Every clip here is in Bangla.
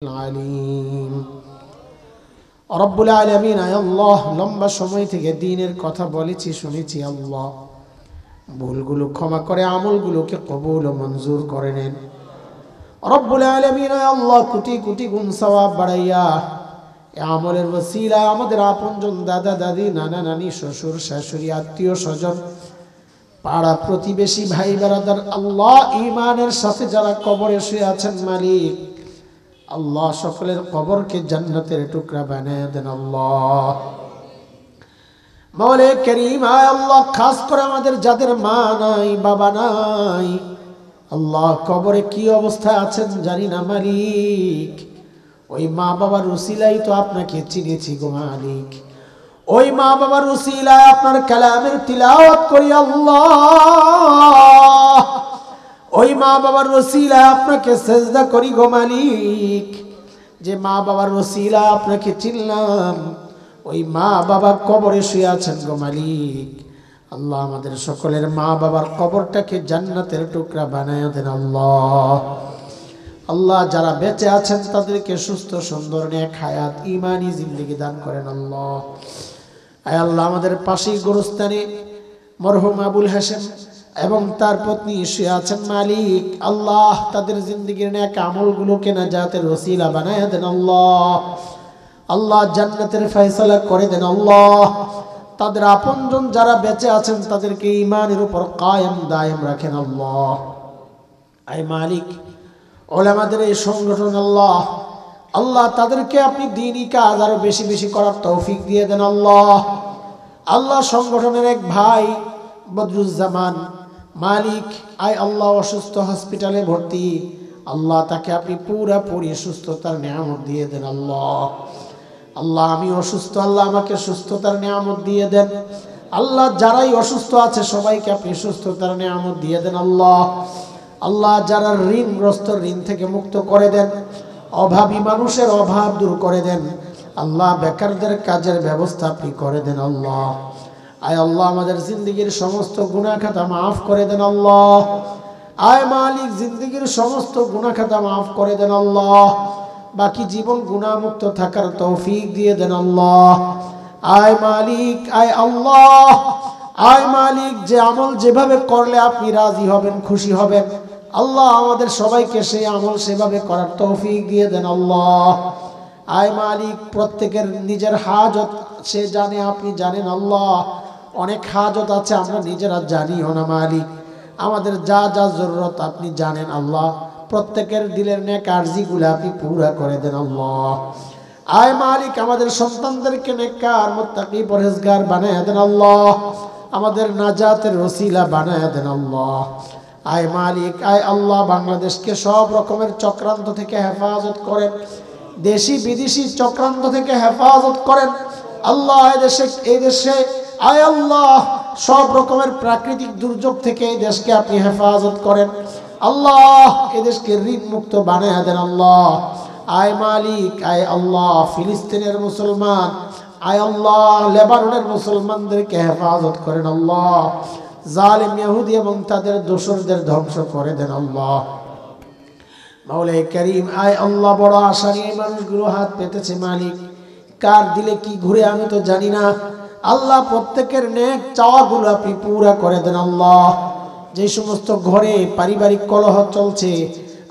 আলিম রব্বুল আলামিন আল্লাহ লম্বা সময় থেকে দ্বীনের কথা বলেছি শুনেছি আল্লাহ ভুলগুলো ক্ষমা করে আমলগুলোকে কবুল ও মঞ্জুর করে নেন রব্বুল আলামিন আল্লাহ কোটি কোটি গুণ সওয়াব বাড়াইয়া এই আমলের ওসিলা আমাদের আপনজন দাদা দাদি নানা নানি শ্বশুর শাশুড়ি আত্মীয় স্বজন পাড়া প্রতিবেশী ভাই ব্রাদার আল্লাহ ঈমানের সাথে যারা কবরে শুয়ে আছেন মালিক আল্লাহ সকলের কবরকে জান্নাতের টুকরা বানিয়ে দেন আল্লাহ মাওলা করিম আয় আল্লাহ খাস করে আমাদের যাদের মা নাই বাবা নাই আল্লাহ কবরে কি অবস্থায় আছেন জানি না মালিক ওই মা বাবার উসিলাই তো আপনাকে চিনেছি গো মালিক ওই মা বাবার উসিলায় আপনার কালামের তিলাওয়াত করি আল্লাহ ওই মা বাবার ওসিলায় আপনাকে সেজদা করি গো মালিক যে মা বাবার ওসিলায় আপনাকে চিনলাম ওই মা বাবা কবরে শুয়ে আছেন গো মালিক আল্লাহ আমাদের সকলের মা বাবার কবরটাকে জান্নাতের টুকরা বানায় দেন আল্লাহ আল্লাহ যারা বেঁচে আছেন তাদেরকে সুস্থ সুন্দর নেক হায়াত ঈমানি জিন্দেগি দান করেন আল্লাহ আয় আল্লাহ আমাদের পাশেই গোরস্থানে মরহুম আবুল হাশেম এবং তার পত্নী শুয়ে আছেন মালিক আল্লাহ তাদের জিন্দেগির নেক আমলগুলোকে নাজাতের ওসিলা বানায় দেন আল্লাহ আল্লাহ জান্নাতের ফয়সালা করে দেন আল্লাহ তাদের আপনজন যারা বেঁচে আছেন তাদেরকে ঈমানের উপর কায়েম দায়েম রাখেন আল্লাহ আয় মালিক উলামাদের এই সংগঠন আল্লাহ আল্লাহ তাদেরকে আপনি দ্বীনি কাজ আরো বেশি বেশি করার তৌফিক দিয়ে দেন আল্লাহ আল্লাহ সংগঠনের এক ভাই বদরুজ্জামান মালিক আয় আল্লাহ অসুস্থ হসপিটালে ভর্তি আল্লাহ তাকে আপনি পুরোপুরি সুস্থতার নিয়ামত দিয়ে দেন আল্লাহ আল্লাহ আমি অসুস্থ আল্লাহ আমাকে সুস্থতার নিয়ামত দিয়ে দেন আল্লাহ যারাই অসুস্থ আছে সবাইকে আপনি সুস্থতার নিয়ামত দিয়ে দেন আল্লাহ আল্লাহ যারা ঋণগ্রস্ত ঋণ থেকে মুক্ত করে দেন অভাবী মানুষের অভাব দূর করে দেন আল্লাহ বেকারদের কাজের ব্যবস্থা আপনি করে দেন আল্লাহ আয় আল্লাহ আমাদের জিন্দেগির সমস্ত গুনাহ খাতা মাফ করে দেন আল্লাহ আয় মালিক জিন্দেগির সমস্ত গুনাহ খাতা মাফ করে দেন আল্লাহ বাকি জীবন গুনাহমুক্ত থাকার তৌফিক দিয়ে দেন আল্লাহ আয় মালিক আয় আল্লাহ আয় মালিক যে আমল যেভাবে করলে আপনি রাজি হবেন খুশি হবেন আল্লাহ আমাদের সবাইকে সেই আমল সেভাবে করার তৌফিক দিয়ে দেন আল্লাহ আয় মালিক প্রত্যেকের নিজের হাজত সে জানে আপনি জানেন আল্লাহ অনেক হাজত আছে আমরা নিজেরা জানিও না মালিক আমাদের যা যা জরুরত আপনি জানেন আল্লাহ প্রত্যেকের দিলের নেক আরজিগুলো আপনি পুরা করে দেন আল্লাহ আয় মালিক আমাদের সন্তানদেরকে নেককার মুত্তাকি পরহেজগার বানায় দেন আল্লাহ আমাদের নাজাতের ওসিলা বানায় দেন আল্লাহ আয় মালিক আয় আল্লাহ বাংলাদেশকে সব রকমের চক্রান্ত থেকে হেফাজত করেন দেশি বিদেশি চক্রান্ত থেকে হেফাজত করেন আল্লাহ এই দেশে আয় আল্লাহ সব রকমের প্রাকৃতিক দুর্যোগ থেকে এই দেশকে আপনি হেফাজত করেন আল্লাহ এই দেশকে ঋণ মুক্ত বানায় দেন আল্লাহ আয় মালিক আয় আল্লাহ ফিলিস্তিনের মুসলমান আয় আল্লাহ লেবাননের মুসলমানদেরকে হেফাজত করেন আল্লাহ জালিম ইহুদি এবং তাদের দোসরদের ধ্বংস করে দেন আল্লাহ মাওলা করিম আয় আল্লাহ বড় আশা নিয়ে মানুষগুলো হাত পেতেছে মালিক কার দিলে কি ঘুরে আমি তো জানি না আল্লাহ প্রত্যেকের নেক চাওয়াগুলো আপনি পুরা করে দেন আল্লাহ যে সমস্ত ঘরে পারিবারিক কলহ চলছে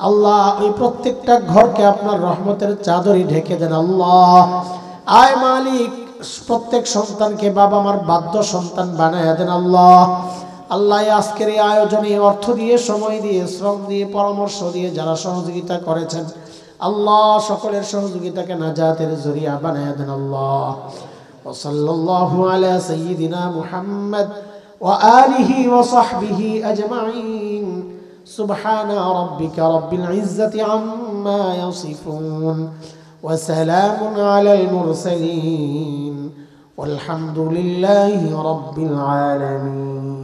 আল্লাহ ওই প্রত্যেকটা ঘরকে আপনার রহমতের চাদরে ঢেকে দেন আল্লাহ আয় মালিক প্রত্যেক সন্তানকে বাবা মার বাধ্য সন্তান বানায় দেন আল্লাহ আল্লাহ আজকের এই আয়োজনে অর্থ দিয়ে সময় দিয়ে শ্রম দিয়ে পরামর্শ দিয়ে যারা সহযোগিতা করেছেন আল্লাহ সকলের সহযোগিতাকে নাজাতের জরিয়া বানায় দেন আল্লাহ ওয়া সাল্লাল্লাহু আলা সাইয়্যিদিনা মুহাম্মদ ওয়া আলিহি ওয়া সাহবিহি আজমাইন সুবহানা রাব্বিকা রাব্বিল ইজ্জাতি আম্মা ইয়াসিফুন ওয়া সালামুন আলাল মুরসালিন والحمد لله رب العالمين